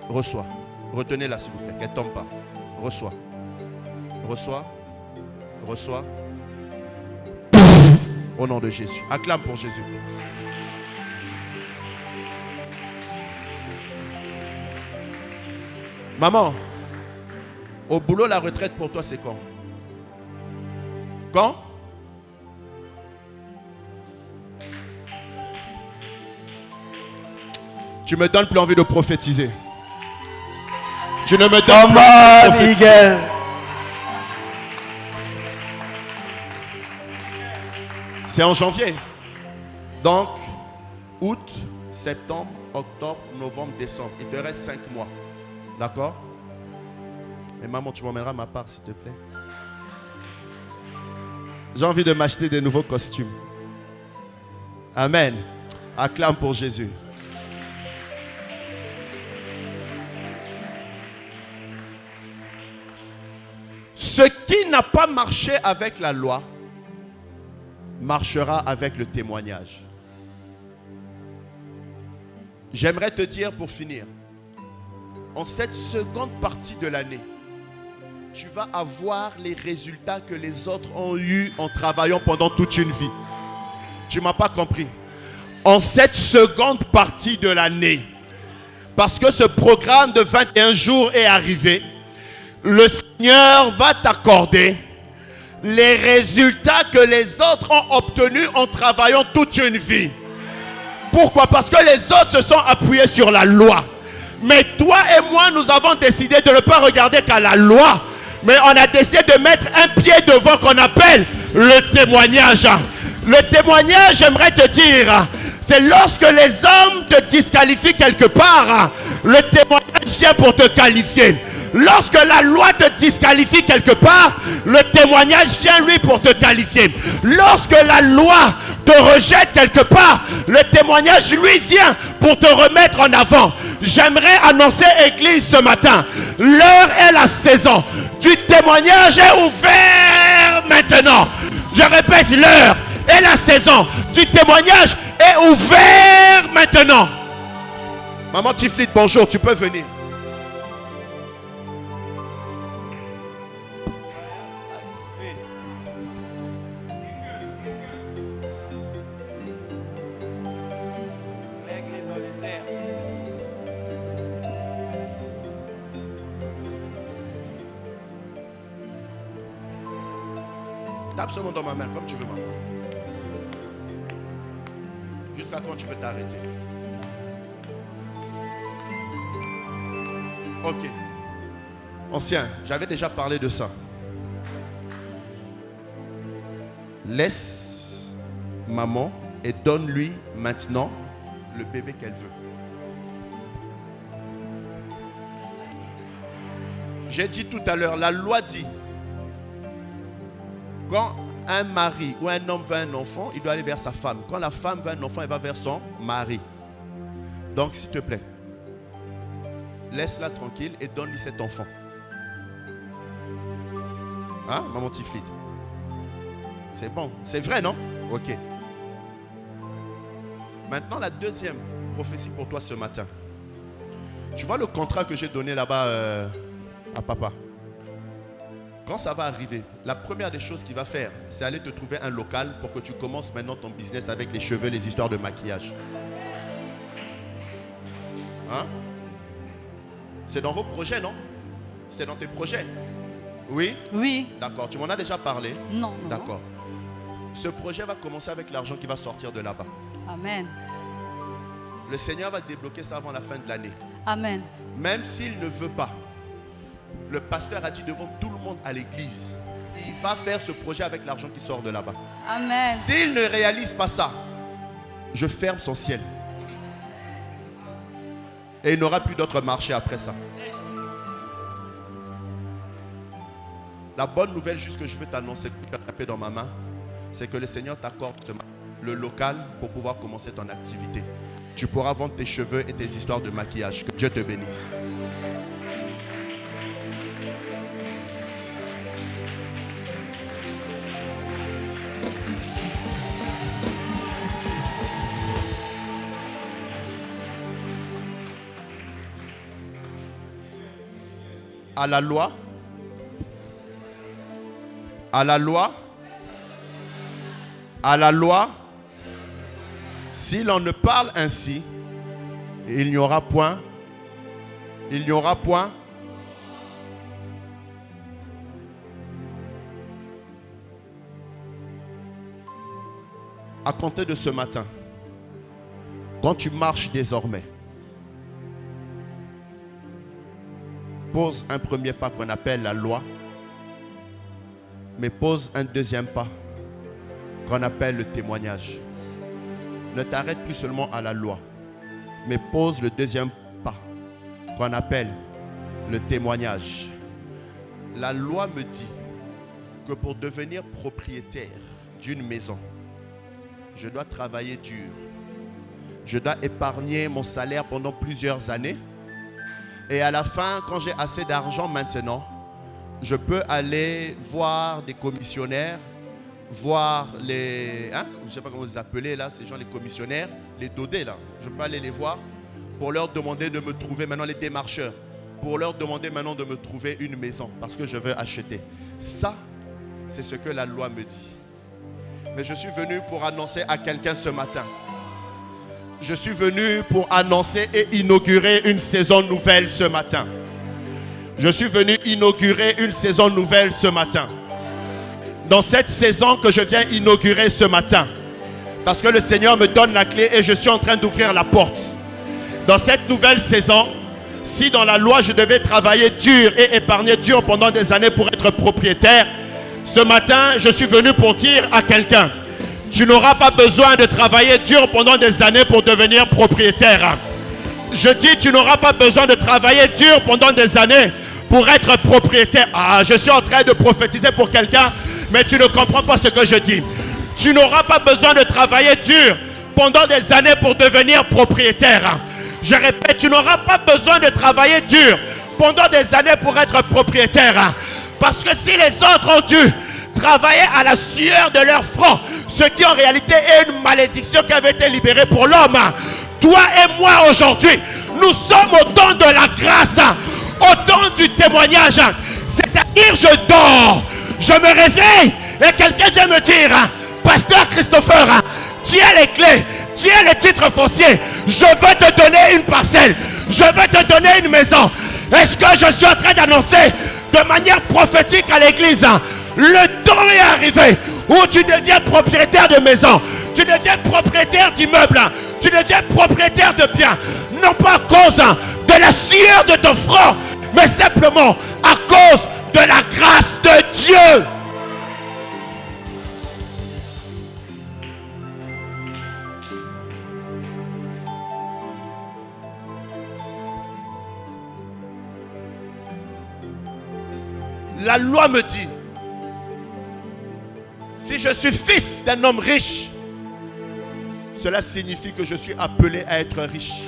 Reçois. Retenez-la s'il vous plaît, qu'elle ne tombe pas. Reçois. Reçois. Reçois. Au nom de Jésus. Acclame pour Jésus. Maman, au boulot, la retraite pour toi, c'est quand? Quand? Tu me donnes plus envie de prophétiser. Tu ne me donnes plus envie de prophétiser. Eagle. C'est en janvier. Donc, août, septembre, octobre, novembre, décembre. Il te reste 5 mois. D'accord? Et maman, tu m'emmèneras ma part, s'il te plaît. J'ai envie de m'acheter des nouveaux costumes. Amen. Acclame pour Jésus. Ce qui n'a pas marché avec la loi marchera avec le témoignage. J'aimerais te dire pour finir, en cette seconde partie de l'année, tu vas avoir les résultats que les autres ont eus en travaillant pendant toute une vie. Tu ne m'as pas compris. En cette seconde partie de l'année, parce que ce programme de 21 jours est arrivé, le Seigneur va t'accorder les résultats que les autres ont obtenus en travaillant toute une vie. Pourquoi? Parce que les autres se sont appuyés sur la loi. Mais toi et moi, nous avons décidé de ne pas regarder qu'à la loi, mais on a décidé de mettre un pied devant qu'on appelle le témoignage. Le témoignage, j'aimerais te dire, c'est lorsque les hommes te disqualifient quelque part, le témoignage vient pour te qualifier. Lorsque la loi te disqualifie quelque part, le témoignage vient lui pour te qualifier. Lorsque la loi te rejette quelque part, le témoignage lui vient pour te remettre en avant. J'aimerais annoncer, Église, ce matin, l'heure et la saison du témoignage est ouvert maintenant. Je répète, l'heure et la saison du témoignage est ouvert maintenant. Maman Tiflit, bonjour, tu peux venir. Tape seulement dans ma main, comme tu veux, maman. Jusqu'à quand tu veux t'arrêter? Ok. Ancien, j'avais déjà parlé de ça. Laisse maman et donne-lui maintenant le bébé qu'elle veut. J'ai dit tout à l'heure, la loi dit, quand un mari ou un homme veut un enfant, il doit aller vers sa femme. Quand la femme veut un enfant, elle va vers son mari. Donc, s'il te plaît, laisse-la tranquille et donne-lui cet enfant. Hein, maman Tiflit? C'est bon. C'est vrai, non? Ok. Maintenant, la deuxième prophétie pour toi ce matin. Tu vois le contrat que j'ai donné là-bas à papa? Quand ça va arriver, la première des choses qu'il va faire, c'est aller te trouver un local pour que tu commences maintenant ton business avec les cheveux, les histoires de maquillage. Hein? C'est dans vos projets, non? C'est dans tes projets? Oui? Oui. D'accord. Tu m'en as déjà parlé? Non. D'accord. Ce projet va commencer avec l'argent qui va sortir de là-bas. Amen. Le Seigneur va débloquer ça avant la fin de l'année. Amen. Même s'il ne veut pas, le pasteur a dit devant tout le monde à l'église, il va faire ce projet avec l'argent qui sort de là-bas. Amen. S'il ne réalise pas ça, je ferme son ciel. Et il n'aura plus d'autre marché après ça. La bonne nouvelle, juste que je veux t'annoncer, taper dans ma main, c'est que le Seigneur t'accorde le local pour pouvoir commencer ton activité. Tu pourras vendre tes cheveux et tes histoires de maquillage. Que Dieu te bénisse. À la loi, À la loi, si l'on ne parle ainsi, il n'y aura point. Il n'y aura point. À compter de ce matin, quand tu marches désormais, pose un premier pas qu'on appelle la loi, mais pose un deuxième pas qu'on appelle le témoignage. Ne t'arrête plus seulement à la loi, mais pose le deuxième pas qu'on appelle le témoignage. La loi me dit que pour devenir propriétaire d'une maison, je dois travailler dur. Je dois épargner mon salaire pendant plusieurs années. Et à la fin, quand j'ai assez d'argent maintenant, je peux aller voir des commissionnaires, voir les... je ne sais pas comment vous les appelez là, ces gens, les commissionnaires, les dodés là. Je peux aller les voir pour leur demander de me trouver maintenant les démarcheurs. Pour leur demander maintenant de me trouver une maison parce que je veux acheter. Ça, c'est ce que la loi me dit. Mais je suis venu pour annoncer à quelqu'un ce matin. Je suis venu pour annoncer et inaugurer une saison nouvelle ce matin. Je suis venu inaugurer une saison nouvelle ce matin. Dans cette saison que je viens inaugurer ce matin, parce que le Seigneur me donne la clé et je suis en train d'ouvrir la porte. Dans cette nouvelle saison, si dans la loi je devais travailler dur et épargner dur pendant des années pour être propriétaire, ce matin je suis venu pour dire à quelqu'un, tu n'auras pas besoin de travailler dur pendant des années pour devenir propriétaire. Je dis, tu n'auras pas besoin de travailler dur pendant des années pour être propriétaire. Je suis en train de prophétiser pour quelqu'un, mais tu ne comprends pas ce que je dis. Tu n'auras pas besoin de travailler dur pendant des années pour devenir propriétaire. Je répète, tu n'auras pas besoin de travailler dur pendant des années pour être propriétaire. Parce que si les autres ont dû travailler à la sueur de leur front, ce qui en réalité est une malédiction qui avait été libérée pour l'homme, toi et moi aujourd'hui, nous sommes au don de la grâce, au don du témoignage. C'est-à-dire, je dors, je me réveille et quelqu'un vient me dire, Pasteur Christopher, tu as les clés, tu as les titres fonciers, je veux te donner une parcelle, je veux te donner une maison. Est-ce que je suis en train d'annoncer de manière prophétique à l'église, le temps est arrivé où tu deviens propriétaire de maison, tu deviens propriétaire d'immeubles, tu deviens propriétaire de biens, non pas à cause de la sueur de ton front, mais simplement à cause de la grâce de Dieu. La loi me dit, si je suis fils d'un homme riche, cela signifie que je suis appelé à être riche.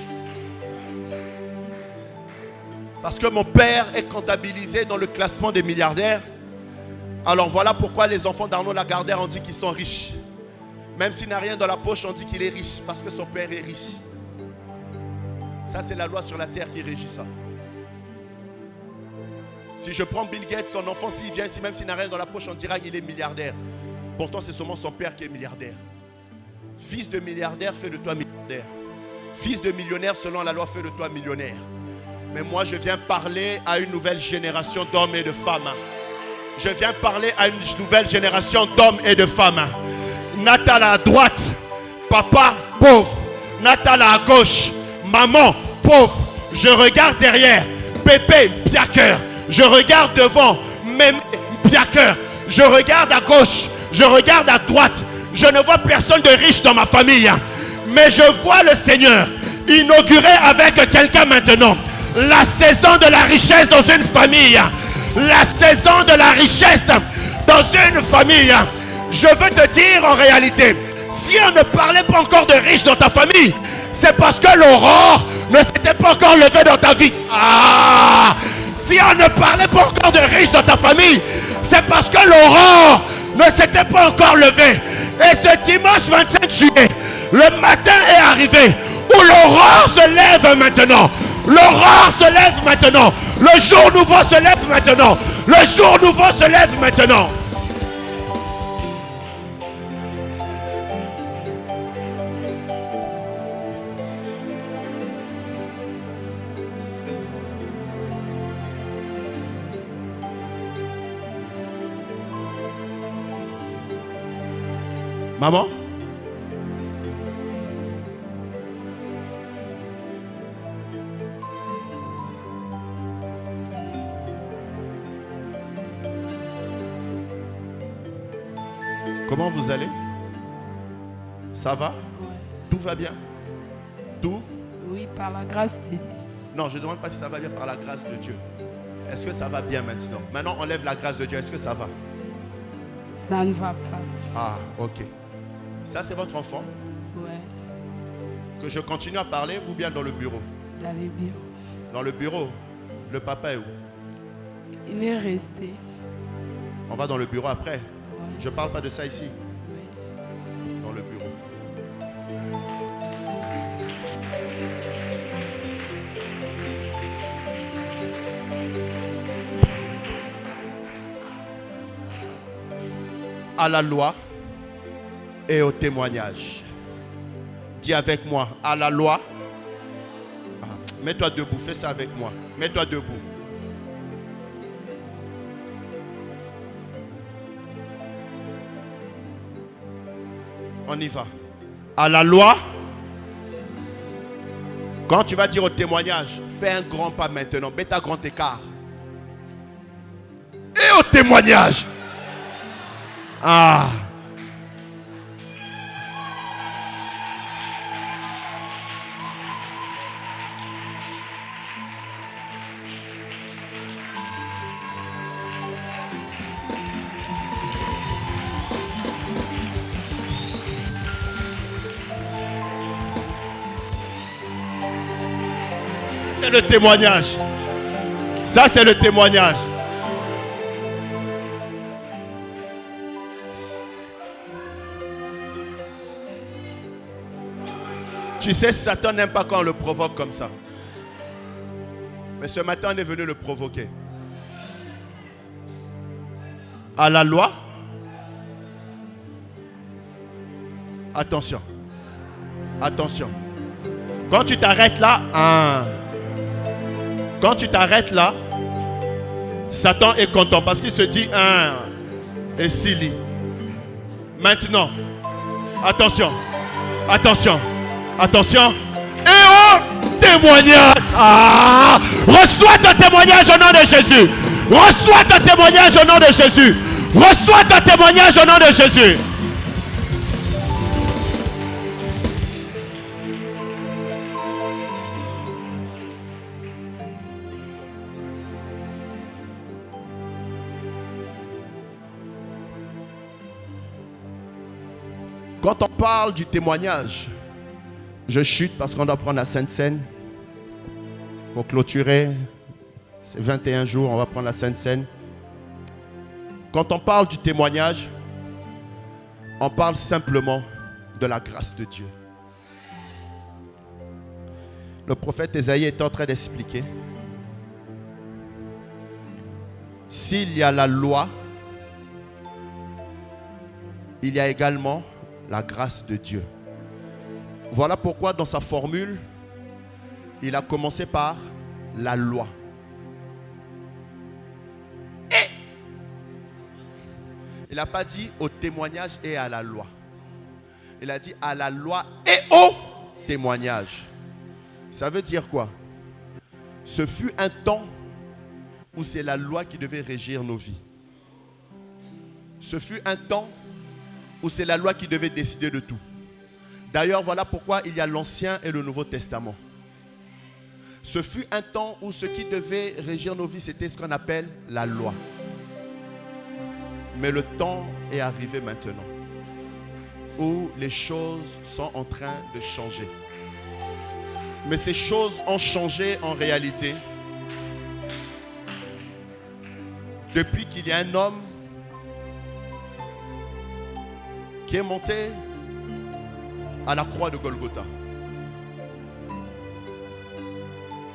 Parce que mon père est comptabilisé dans le classement des milliardaires. Alors voilà pourquoi les enfants d'Arnaud Lagardère ont dit qu'ils sont riches. Même s'il n'a rien dans la poche, on dit qu'il est riche parce que son père est riche. Ça, c'est la loi sur la terre qui régit ça. Si je prends Bill Gates, son enfant, s'il vient ici, même s'il n'a rien dans la poche, on dira qu'il est milliardaire. Pourtant, c'est seulement son père qui est milliardaire. Fils de milliardaire, fais de toi milliardaire. Fils de millionnaire, selon la loi, fais de toi millionnaire. Mais moi, je viens parler à une nouvelle génération d'hommes et de femmes. Je viens parler à une nouvelle génération d'hommes et de femmes. Nathan à droite, papa pauvre. Nathan à gauche, maman pauvre. Je regarde derrière, bébé piaqueur. Je regarde devant, même piaqueur. Je regarde à gauche, je regarde à droite. Je ne vois personne de riche dans ma famille. Mais je vois le Seigneur inaugurer avec quelqu'un maintenant la saison de la richesse dans une famille. La saison de la richesse dans une famille. Je veux te dire en réalité, si on ne parlait pas encore de riches dans ta famille, c'est parce que l'aurore ne s'était pas encore levée dans ta vie. Si on ne parlait pas encore de riches dans ta famille, c'est parce que l'aurore ne s'était pas encore levée. Et ce dimanche 25 juillet, le matin est arrivé où l'aurore se lève maintenant. L'aurore se lève maintenant. Le jour nouveau se lève maintenant. Le jour nouveau se lève maintenant. Maman? Comment vous allez? Ça va? Tout va bien? Tout? Oui, par la grâce de Dieu. Non, je ne demande pas si ça va bien par la grâce de Dieu. Est-ce que ça va bien maintenant? Maintenant, enlève la grâce de Dieu. Est-ce que ça va? Ça ne va pas. Ah, ok. Ça, c'est votre enfant? Ouais, Que je continue à parler ou bien dans le bureau? dans les bureaux. Dans le bureau? Le papa est où? Il est resté. On va dans le bureau après. Ouais, Je ne parle pas de ça ici. ouais. Dans le bureau. À la loi et au témoignage. Dis avec moi, à la loi. Ah, mets-toi debout, fais ça avec moi. Mets-toi debout. On y va. À la loi. Quand tu vas dire au témoignage, fais un grand pas maintenant. Mets ta grand écart. Et au témoignage. Ah. C'est le témoignage. Ça, c'est le témoignage. Tu sais, Satan n'aime pas quand on le provoque comme ça. Mais ce matin, on est venu le provoquer. À la loi. Attention. Attention. Quand tu t'arrêtes là, quand tu t'arrêtes là, Satan est content parce qu'il se dit et Silly. Maintenant, attention, attention, attention. Et au témoignage. Reçois ton témoignage au nom de Jésus. Reçois ton témoignage au nom de Jésus. Reçois ton témoignage au nom de Jésus. Quand on parle du témoignage, je chute parce qu'on doit prendre la Sainte Seine. Pour clôturer, c'est 21 jours, on va prendre la Sainte Seine. Quand on parle du témoignage, on parle simplement de la grâce de Dieu. Le prophète Ésaïe est en train d'expliquer. S'il y a la loi, il y a également la grâce de Dieu. Voilà pourquoi dans sa formule, il a commencé par la loi. Et il n'a pas dit au témoignage et à la loi. Il a dit à la loi et au témoignage. Ça veut dire quoi? Ce fut un temps où c'est la loi qui devait régir nos vies. Ce fut un temps où c'est la loi qui devait décider de tout. D'ailleurs, voilà pourquoi il y a l'Ancien et le Nouveau Testament. Ce fut un temps où ce qui devait régir nos vies, c'était ce qu'on appelle la loi. Mais le temps est arrivé maintenant, où les choses sont en train de changer. Mais ces choses ont changé en réalité depuis qu'il y a un homme qui est monté à la croix de Golgotha.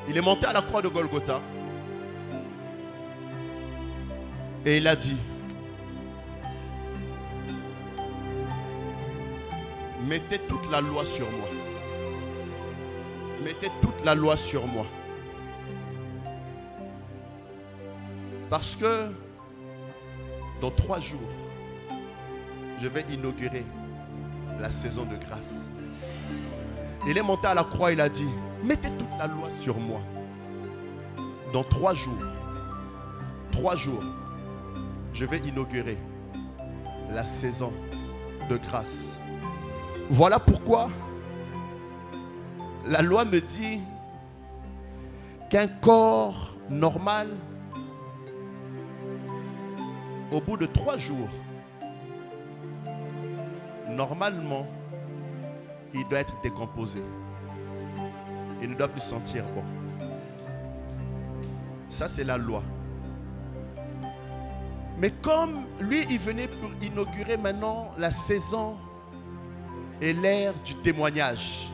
Il est monté à la croix de Golgotha et il a dit: mettez toute la loi sur moi. Mettez toute la loi sur moi. Parce que dans 3 jours, je vais inaugurer la saison de grâce. Il est monté à la croix, il a dit, mettez toute la loi sur moi. Dans 3 jours, je vais inaugurer la saison de grâce. Voilà pourquoi la loi me dit qu'un corps normal, au bout de 3 jours, normalement, il doit être décomposé. Il ne doit plus sentir bon. Ça, c'est la loi. Mais comme lui, il venait pour inaugurer maintenant la saison et l'ère du témoignage.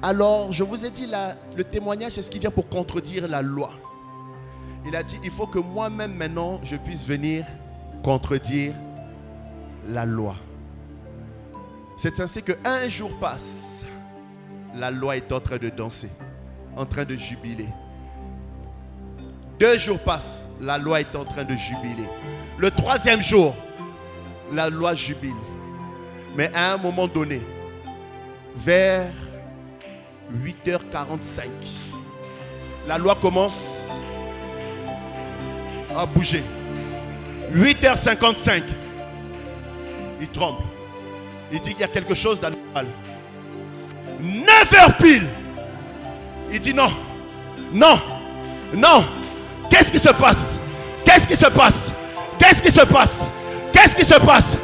Alors, je vous ai dit, le témoignage, c'est ce qui vient pour contredire la loi. Il a dit, il faut que moi-même maintenant, je puisse venir contredire la loi. C'est ainsi qu'un jour passe, la loi est en train de danser, en train de jubiler. 2 jours passent, la loi est en train de jubiler. Le 3e jour, la loi jubile. Mais à un moment donné, vers 8h45, la loi commence à bouger. 8h55, il tremble. Il dit qu'il y a quelque chose d'anormal. 9h pile, il dit non, non, non. Qu'est-ce qui se passe? Qu'est-ce qui se passe? Qu'est-ce qui se passe? Qu'est-ce qui se passe?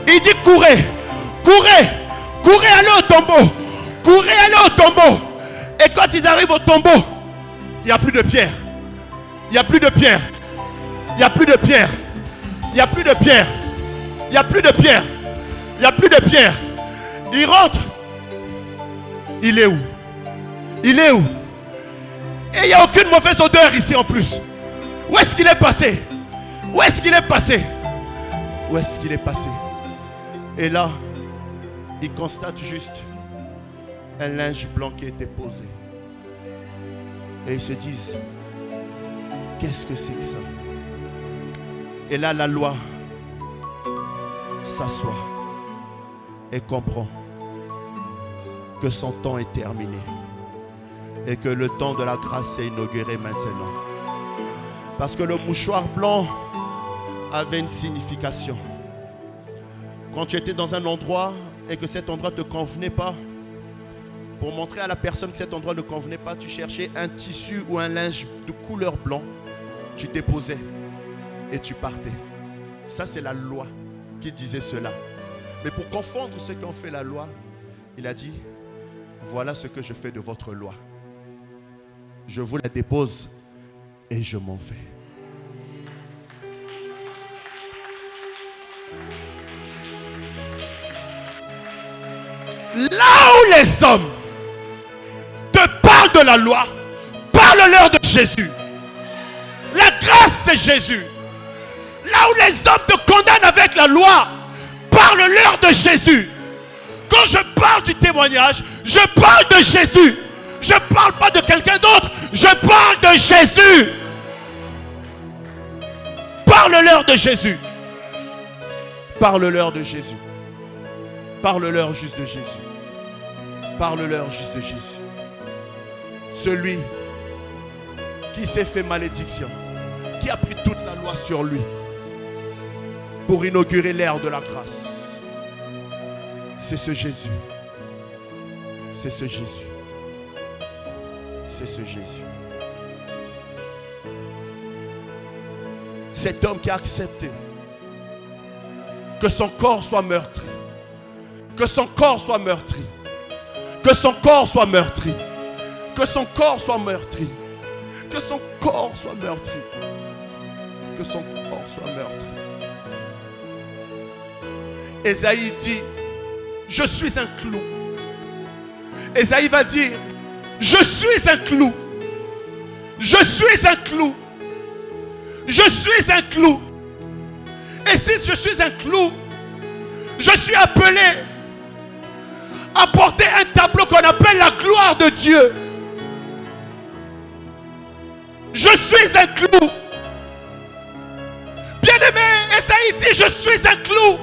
Il dit courez, courez, courez, allez au tombeau. Courez, allez au tombeau. Et quand ils arrivent au tombeau, il n'y a plus de pierre. Il n'y a plus de pierre. Il n'y a plus de pierre. Il n'y a plus de pierre. Il n'y a plus de pierre. Il n'y a plus de pierre. Il rentre. Il est où? Il est où? Et il n'y a aucune mauvaise odeur ici en plus. Où est-ce qu'il est passé? Où est-ce qu'il est passé? Où est-ce qu'il est passé? Et là, il constate juste un linge blanc qui était posé. Et ils se disent, qu'est-ce que c'est que ça? Et là, la loi s'assoit et comprend que son temps est terminé et que le temps de la grâce est inauguré maintenant. Parce que le mouchoir blanc avait une signification. Quand tu étais dans un endroit et que cet endroit ne te convenait pas, pour montrer à la personne que cet endroit ne convenait pas, tu cherchais un tissu ou un linge de couleur blanc, tu déposais et tu partais. Ça, c'est la loi qui disait cela. Mais pour confondre ceux qui ont fait la loi, il a dit, voilà ce que je fais de votre loi. Je vous la dépose et je m'en vais. Là où les hommes te parlent de la loi, parle-leur de Jésus. La grâce, c'est Jésus. Là où les hommes te condamnent avec la loi, parle-leur de Jésus. Quand je parle du témoignage, je parle de Jésus. Je ne parle pas de quelqu'un d'autre, je parle de Jésus. Parle-leur de Jésus. Parle-leur de Jésus. Parle-leur juste de Jésus. Parle-leur juste de Jésus. Celui qui s'est fait malédiction, qui a pris toute la loi sur lui pour inaugurer l'ère de la grâce. C'est ce Jésus. C'est ce Jésus. C'est ce Jésus. Cet homme qui a accepté que son corps soit meurtri. Que son corps soit meurtri. Que son corps soit meurtri. Que son corps soit meurtri. Que son corps soit meurtri. Que son corps soit meurtri. Ésaïe dit, je suis un clou. Ésaïe va dire, je suis un clou. Je suis un clou. Je suis un clou. Et si je suis un clou, je suis appelé à porter un tableau qu'on appelle la gloire de Dieu. Je suis un clou. Bien-aimé, Ésaïe dit, je suis un clou.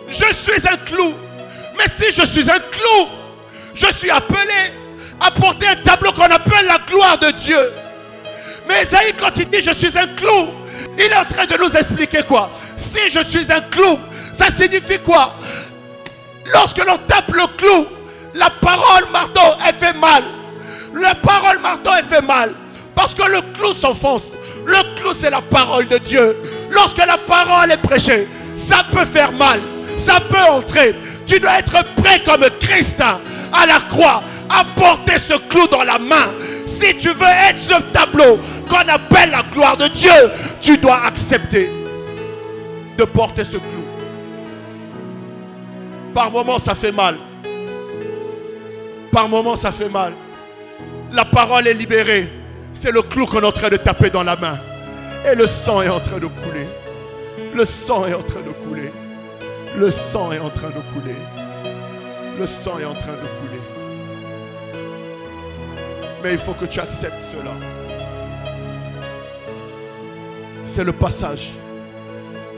Je suis un clou. Mais si je suis un clou, je suis appelé à porter un tableau qu'on appelle la gloire de Dieu. Mais Esaïe, quand il dit je suis un clou, il est en train de nous expliquer quoi? Si je suis un clou, ça signifie quoi? Lorsque l'on tape le clou, la parole marteau, elle fait mal. La parole marteau, elle fait mal. Parce que le clou s'enfonce. Le clou, c'est la parole de Dieu. Lorsque la parole est prêchée, ça peut faire mal. Ça peut entrer. Tu dois être prêt comme Christ à la croix, à porter ce clou dans la main. Si tu veux être ce tableau qu'on appelle la gloire de Dieu, tu dois accepter de porter ce clou. Par moments, ça fait mal. Par moments, ça fait mal. La parole est libérée. C'est le clou qu'on est en train de taper dans la main. Et le sang est en train de couler. Le sang est en train de couler. Le sang est en train de couler. Le sang est en train de couler. Mais il faut que tu acceptes cela. C'est le passage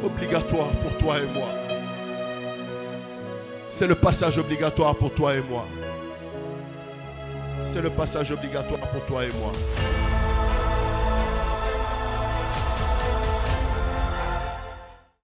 obligatoire pour toi et moi. C'est le passage obligatoire pour toi et moi. C'est le passage obligatoire pour toi et moi.